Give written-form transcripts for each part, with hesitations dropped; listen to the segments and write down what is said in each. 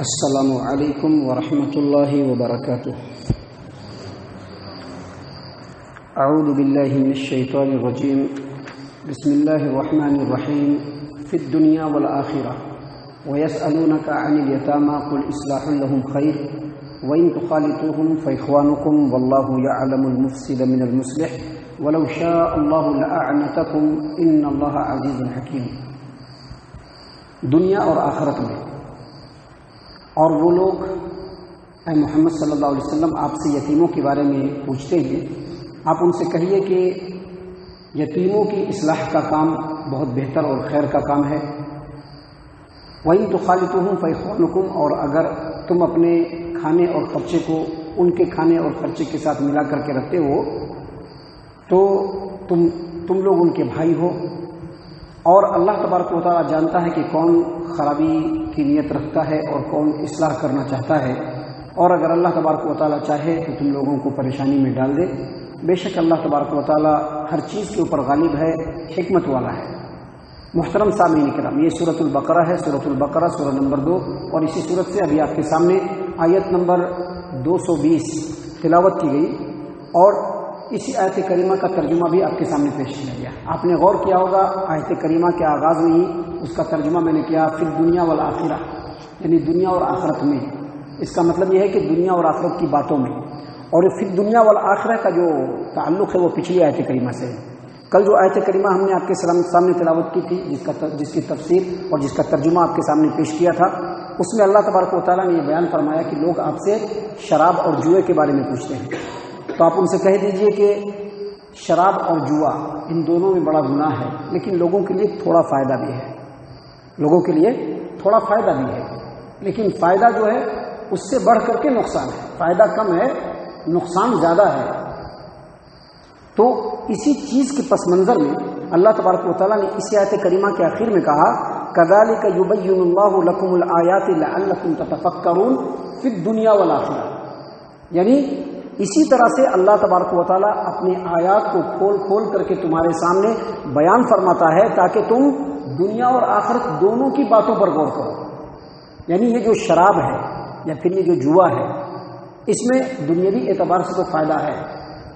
السلام علیکم ورحمۃ اللہ وبرکاتہ۔ اعوذ باللہ من الشیطان الرجیم، بسم اللہ الرحمن الرحیم۔ فی الدنیا والآخرہ ویسألونک عن الیتامی قل اصلاح لهم خیر وإن تخالطوهم فإخوانکم واللہ یعلم المفسد من المصلح ولو شاء اللہ لأعنتکم ان اللہ عزیز حکیم۔ دنیا اور آخرت میں اور وہ لوگ اے محمد صلی اللہ علیہ وسلم آپ سے یتیموں کے بارے میں پوچھتے ہیں، آپ ان سے کہیے کہ یتیموں کی اصلاح کا کام بہت بہتر اور خیر کا کام ہے۔ وَإِن تُخَالِطُوهُمْ فَإِخْوَانُكُمْ، اور اگر تم اپنے کھانے اور خرچے کو ان کے کھانے اور خرچے کے ساتھ ملا کر کے رکھتے ہو تو تم لوگ ان کے بھائی ہو، اور اللہ تبارک و تعالیٰ جانتا ہے کہ کون خرابی کی نیت رکھتا ہے اور کون اصلاح کرنا چاہتا ہے، اور اگر اللہ تبارک و تعالیٰ چاہے تو تم لوگوں کو پریشانی میں ڈال دے۔ بے شک اللہ تبارک و تعالیٰ ہر چیز کے اوپر غالب ہے، حکمت والا ہے۔ محترم سامعین کرام، یہ سورۃ البقرہ ہے، سورۃ البقرہ سورہ نمبر 2، اور اسی سورت سے ابھی آپ کے سامنے آیت نمبر 220 تلاوت کی گئی، اور اسی آیت کریمہ کا ترجمہ بھی آپ کے سامنے پیش کیا گیا۔ آپ نے غور کیا ہوگا آیت کریمہ کے آغاز میں ہی اس کا ترجمہ میں نے کیا فی الدنیا والآخرہ، یعنی دنیا اور آخرت میں۔ اس کا مطلب یہ ہے کہ دنیا اور آخرت کی باتوں میں، اور فی الدنیا والآخرہ کا جو تعلق ہے وہ پچھلی آیت کریمہ سے ہے۔ کل جو آیت کریمہ ہم نے آپ کے سامنے تلاوت کی تھی، جس کی تفسیر اور جس کا ترجمہ آپ کے سامنے پیش کیا تھا، اس میں اللہ تبارک و تعالیٰ نے یہ بیان فرمایا کہ لوگ آپ سے شراب اور جوئے کے بارے میں پوچھتے ہیں، تو آپ ان سے کہہ دیجئے کہ شراب اور جوا ان دونوں میں بڑا گناہ ہے، لیکن لوگوں کے لیے تھوڑا فائدہ بھی ہے، لوگوں کے لیے تھوڑا فائدہ بھی ہے، لیکن فائدہ جو ہے اس سے بڑھ کر کے نقصان ہے، فائدہ کم ہے نقصان زیادہ ہے۔ تو اسی چیز کے پس منظر میں اللہ تبارک و تعالیٰ نے اسی آیت کریمہ کے آخر میں کہا کذالک یبین اللہ لکم الآیات لعلکم تتفکرون فی الدنیا والآخرہ، یعنی اسی طرح سے اللہ تبارک و تعالیٰ اپنے آیات کو کھول کر کے تمہارے سامنے بیان فرماتا ہے تاکہ تم دنیا اور آخرت دونوں کی باتوں پر غور کرو۔ یعنی یہ جو شراب ہے یا پھر یہ جو جوا ہے، اس میں دنیاوی اعتبار سے تو فائدہ ہے۔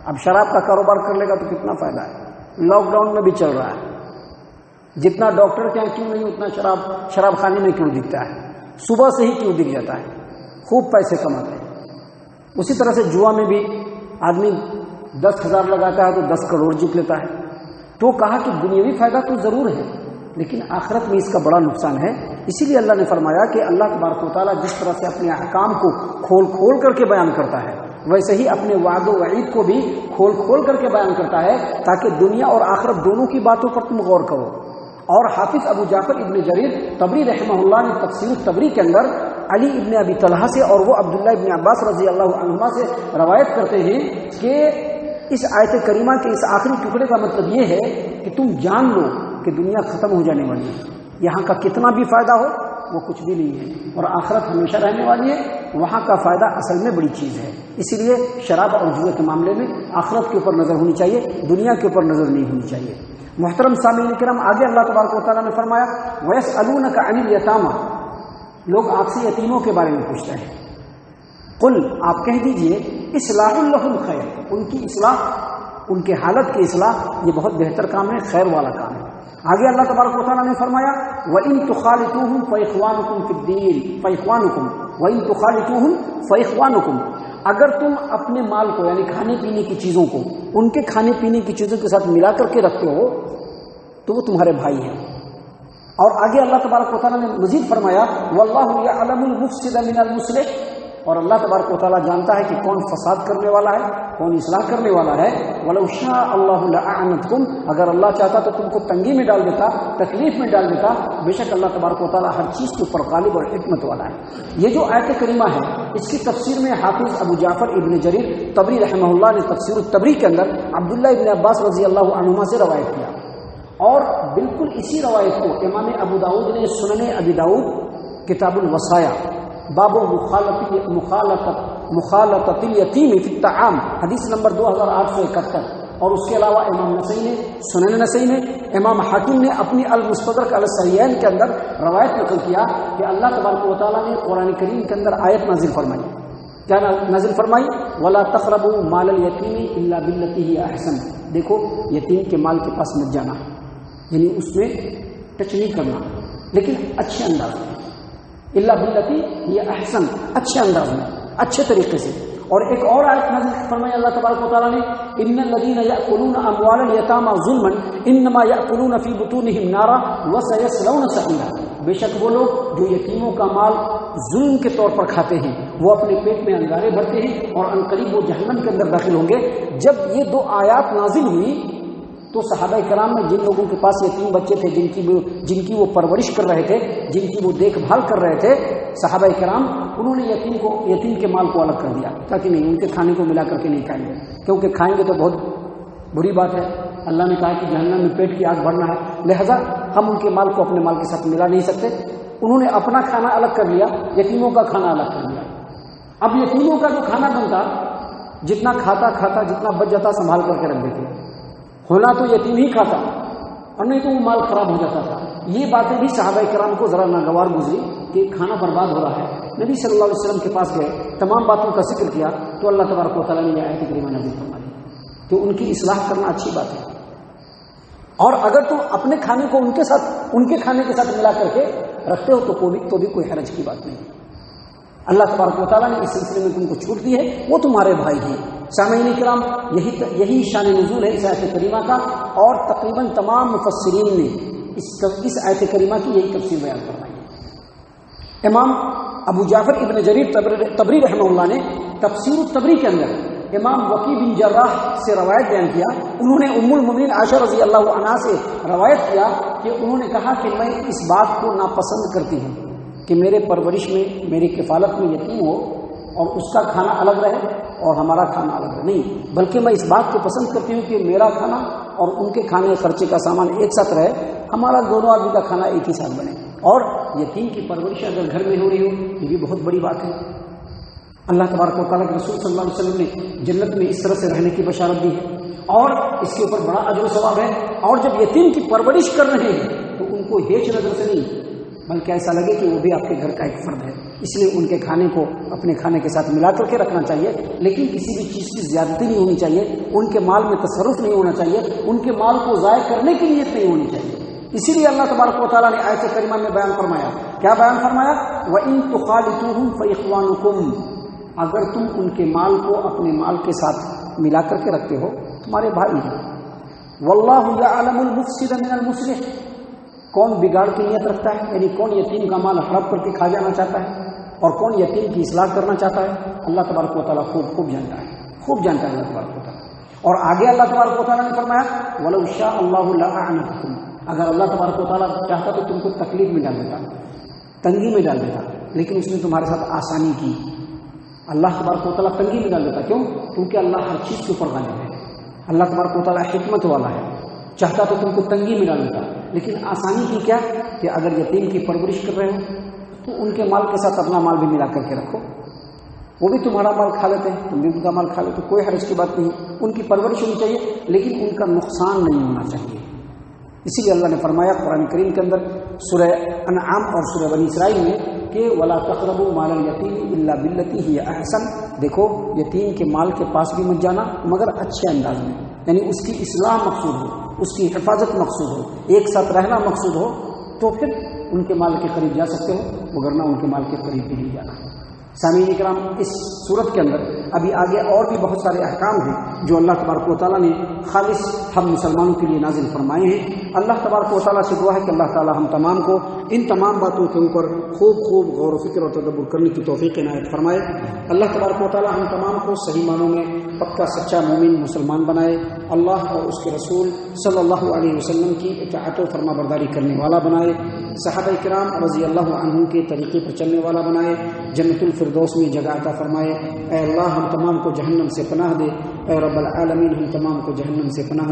اب شراب کا کاروبار کر لے گا تو کتنا فائدہ ہے، لاک ڈاؤن میں بھی چل رہا ہے، جتنا ڈاکٹر کے یہاں کیوں نہیں اتنا شراب خانے میں کیوں دکھتا ہے، صبح سے ہی کیوں دکھ جاتا ہے، خوب پیسے کماتے ہیں۔ اسی طرح سے جوا میں بھی آدمی 10,000 لگاتا ہے تو 10 کروڑ جیت لیتا ہے۔ تو کہا کہ دنیاوی فائدہ تو ضرور ہے، لیکن آخرت میں اس کا بڑا نقصان ہے۔ اسی لیے اللہ نے فرمایا کہ اللہ تبارک و تعالیٰ جس طرح سے اپنے احکام کو کھول کر کے بیان کرتا ہے، ویسے ہی اپنے وعد و وعید کو بھی کھول کر کے بیان کرتا ہے تاکہ دنیا اور آخرت دونوں کی باتوں پر تم غور کرو۔ اور حافظ ابو جعفر ابن جریر طبری رحمہ اللہ نے تفسیر الطبری کے اندر علی ابن ابی طلحہ سے اور وہ عبداللہ ابن عباس رضی اللہ عنہما سے روایت کرتے ہیں کہ اس آیت کریمہ کے اس آخری ٹکڑے کا مطلب یہ ہے کہ تم جان لو کہ دنیا ختم ہو جانے والی ہے، یہاں کا کتنا بھی فائدہ ہو وہ کچھ بھی نہیں ہے، اور آخرت ہمیشہ رہنے والی ہے، وہاں کا فائدہ اصل میں بڑی چیز ہے۔ اسی لیے شراب اور جوئے کے معاملے میں آخرت کے اوپر نظر ہونی چاہیے، دنیا کے اوپر نظر نہیں ہونی چاہیے۔ محترم سامعین کرام، آگے اللہ تبارک و تعالیٰ نے فرمایا وَيَسْأَلُونَكَ عَنِ الْيَتَامَى، لوگ آپ سے یتیموں کے بارے میں پوچھتے ہیں، قل آپ کہہ دیجئے اصلاح لهم خیر، ان کی اصلاح، ان کے حالت کی اصلاح یہ بہت بہتر کام ہے، خیر والا کام ہے۔ آگے اللہ تبارک و تعالیٰ نے فرمایا وَإِن تُخَالِطُوهُمْ فَإِخْوَانُكُمْ فِي الدِّينِ فَإِخْوَانُكُمْ وَإِن تُخَالِطُوهُمْ فَإِخْوَانُكُمْ، اگر تم اپنے مال کو یعنی کھانے پینے کی چیزوں کو ان کے کھانے پینے کی چیزوں کے ساتھ ملا کر کے رکھتے ہو تو وہ تمہارے بھائی ہیں۔ اور آگے اللہ تبارک و تعالیٰ نے مزید فرمایا وَاللَّهُ يَعْلَمُ الْمُفْسِدَ مِنَ الْمُصْلِحِ، اور اللہ تبارک و تعالیٰ جانتا ہے کہ کون فساد کرنے والا ہے، کون اصلاح کرنے والا ہے۔ وَلَوْ شَاءَ اللَّهُ لَأَعْنَتْكُمْ، اگر اللہ چاہتا تو تم کو تنگی میں ڈال دیتا، تکلیف میں ڈال دیتا۔ بے شک اللہ تبارک و تعالیٰ ہر چیز کے اوپر غالب اور حکمت والا ہے۔ یہ جو آیت کریمہ ہے اس کی تفسیر میں حافظ ابو جعفر ابن جریر طبری رحمہ اللہ نے تفسیر الطبری کے اندر عبداللہ ابن عباس رضی اللہ عنہما سے روایت کیا، اور بالکل اسی روایت کو امام ابو داؤد نے سنن ابی داؤد کتاب الوصایا باب مخالطت الیتیم فی الطعام حدیث نمبر 2871، اور اس کے علاوہ امام نسائی نے سنن نسائی نے امام حاکم نے اپنی المستدرک علی الصحیحین کے اندر روایت نقل کیا کہ اللہ تبارک و تعالیٰ نے قرآن کریم کے اندر آیت نازل فرمائی. کیا نازل فرمائی؟ ولا تقربوا مال الیتیم الا بالتی ہی احسن. دیکھو یتیم کے مال کے پاس مت جانا، یعنی اس میں ٹچ نہیں کرنا، لیکن اچھے انداز میں. الا بالتی ہی احسن، اچھے انداز میں، اچھے طریقے سے. اور ایک اور آیت نازل فرمائی اللہ تبارک و تعالیٰ نے ان الذین یأکلون اموال الیتامی ظلما انما یأکلون فی بطونہم نارا وسیصلون سعیرا. بے شک وہ لوگ جو یتیموں کا مال ظلم کے طور پر کھاتے ہیں وہ اپنے پیٹ میں انگارے بھرتے ہیں اور عنقریب وہ جہنم کے اندر داخل ہوں گے. جب یہ دو آیات نازل ہوئی تو صحابہ کرام میں جن لوگوں کے پاس یتیم بچے تھے، جن کی وہ پرورش کر رہے تھے، جن کی وہ دیکھ بھال کر رہے تھے صحابہ کرام، انہوں نے یتیم کے مال کو الگ کر دیا تاکہ نہیں ان کے کھانے کو ملا کر کے نہیں کھائیں گے، کیونکہ کھائیں گے تو بہت بری بات ہے. اللہ نے کہا کہ جہنم میں پیٹ کی آگ بھرنا ہے، لہذا ہم ان کے مال کو اپنے مال کے ساتھ ملا نہیں سکتے. انہوں نے اپنا کھانا الگ کر لیا، یتیموں کا کھانا الگ کر لیا. اب یتیموں کا جو کھانا بنتا جتنا کھاتا جتنا بچ جاتا سنبھال کر کے رکھ دیتے. ہونا تو یتیم ہی کھاتا اور نہیں تو وہ مال خراب ہو جاتا تھا. یہ باتیں بھی صحابہ کرام کو ذرا ناگوار گزری کہ کھانا برباد ہو رہا ہے. نبی صلی اللہ علیہ وسلم کے پاس گئے، تمام باتوں کا ذکر کیا تو اللہ تبارک و تعالیٰ نے یہ آیت کریمہ نازل فرمائی کہ ان کی اصلاح کرنا اچھی بات ہے. اور اگر تم اپنے کھانے کو ان کے کھانے کے ساتھ ملا کر کے رکھتے ہو تو بھی کوئی حرج کی بات نہیں. اللہ تبارک و تعالیٰ نے اس سلسلے میں تم کو چھوٹ دی ہے، وہ تمہارے بھائی ہیں. سامعین کرام، یہی شان نزول ہے اس آیت کریمہ کا، اور تقریباً تمام مفسرین نے اس آیت کریمہ کی یہی تفسیر بیان فرمائی. امام ابو جعفر ابن جریر طبری رحمہ اللہ نے تفسیر الطبری کے اندر امام وکی بن جراح سے روایت بیان کیا. انہوں نے ام المؤمنین عائشہ رضی اللہ عنہا سے روایت کیا کہ انہوں نے کہا کہ میں اس بات کو ناپسند کرتی ہوں کہ میرے پرورش میں، میری کفالت میں یتیم ہو اور اس کا کھانا الگ رہے اور ہمارا کھانا الگ رہے. نہیں، بلکہ میں اس بات کو پسند کرتی ہوں کہ میرا کھانا اور ان کے کھانے خرچے کا سامان ایک ساتھ رہے، ہمارا دونوں آدمی کا کھانا ایک ہی ساتھ بنے. اور یتیم کی پرورش اگر گھر میں ہو رہی ہو یہ بھی بہت بڑی بات ہے. اللہ تبارک و تعالیٰ کے رسول صلی اللہ علیہ وسلم نے جنت میں اس طرح سے رہنے کی بشارت دی ہے اور اس کے اوپر بڑا اجر و ثواب ہے. اور جب یتیم کی پرورش کر رہے ہیں تو ان کو ہیچ نظر سے نہیں، بلکہ ایسا لگے کہ وہ بھی آپ کے گھر کا ایک فرد ہے. اس لیے ان کے کھانے کو اپنے کھانے کے ساتھ ملا کر کے رکھنا چاہیے، لیکن کسی بھی چیز کی زیادتی نہیں ہونی چاہیے. ان کے مال میں تصرف نہیں ہونا چاہیے، ان کے مال کو ضائع کرنے کی نیت نہیں ہونی چاہیے. اسی لیے اللہ تبارک و تعالیٰ نے آیت کریمہ میں بیان فرمایا. کیا بیان فرمایا؟ وَإِن تُخَالِطُوهُمْ فَإِخْوَانُكُمْ. اگر تم ان کے مال کو اپنے مال کے ساتھ ملا کر کے رکھتے ہو تمہارے بھائی ہیں. وَاللَّهُ يَعْلَمُ الْمُفْسِدَ مِنَ الْمُصْلِحِ. کون بگاڑ کی نیت رکھتا ہے، یعنی کون یتیم کا مال ہڑپ کر کے کھا جانا چاہتا ہے اور کون یتیم کی اصلاح کرنا چاہتا ہے، اللہ تبارک و تعالیٰ خوب جانتا ہے، خوب جانتا ہے اللہ تبارک و تعالیٰ. اور آگے اللہ تبارک و تعالیٰ نے فرمایا وَلَوْ شَاءَ اللَّهُ لَأَعْنَتَكُمْ. اگر اللہ تبارک و تعالیٰ چاہتا تو تم کو تکلیف میں ڈال دیتا، تنگی میں ڈال دیتا، لیکن اس نے تمہارے ساتھ آسانی کی. اللہ تبارک و تعالیٰ تنگی میں ڈال دیتا. کیوں؟ کیونکہ اللہ ہر چیز کے اوپر غالب ہے. اللہ تبارک و تعالیٰ حکمت والا ہے. چاہتا تو تم کو تنگی میں ڈال دیتا، لیکن آسانی کی کیا کہ اگر یتیم کی پرورش کر رہے ہو تو ان کے مال کے ساتھ اپنا مال بھی ملا کر کے رکھو. وہ بھی تمہارا مال کھا لیتے ہیں، تم بھی ان کا مال کھا لیتے، کوئی حرج کی بات نہیں. ان کی پرورش ہونی چاہیے لیکن ان کا نقصان نہیں ہونا چاہیے. اسی لیے اللہ نے فرمایا قرآن کریم کے اندر سورہ انعام اور سورہ بنی اسرائیل میں کہ وَلَا تَقْرَبُوا مَالَ الْيَتِيمِ إِلَّا بِالَّتِي هِيَ أَحْسَنُ. دیکھو یتیم کے مال کے پاس بھی مت جانا مگر اچھے انداز میں، یعنی اس کی اصلاح مقصود ہو، اس کی حفاظت مقصود ہو، ایک ساتھ رہنا مقصود ہو تو پھر ان کے مال کے قریب جا سکتے ہو، وگرنہ ان کے مال کے قریب بھی نہیں جانا. سامعین کرام، اس صورت کے اندر ابھی آگے اور بھی بہت سارے احکام ہیں جو اللہ تبارک و تعالیٰ نے خالص ہم مسلمانوں کے لیے نازل فرمائے ہیں. اللہ تبارک و تعالیٰ سے دعا ہے کہ اللہ تعالیٰ ہم تمام کو ان تمام باتوں کے اوپر خوب غور و فکر اور تدبر کرنے کی توفیق عنایت فرمائے. اللہ تبارک و تعالیٰ ہم تمام کو صحیح معنوں میں پکا سچا مومن مسلمان بنائے. اللہ اور اس کے رسول صلی اللہ علیہ وسلم کی اطاعت و فرما برداری کرنے والا بنائے. صحابہ کرام رضی اللہ عنہم کے طریقے پر چلنے والا بنائے. جنت الفردوس میں جگہ عطا فرمائے. اے اللہ ہم تمام کو جہنم سے پناہ دے. اے رب العالمین ہم تمام کو جہنم سے پناہ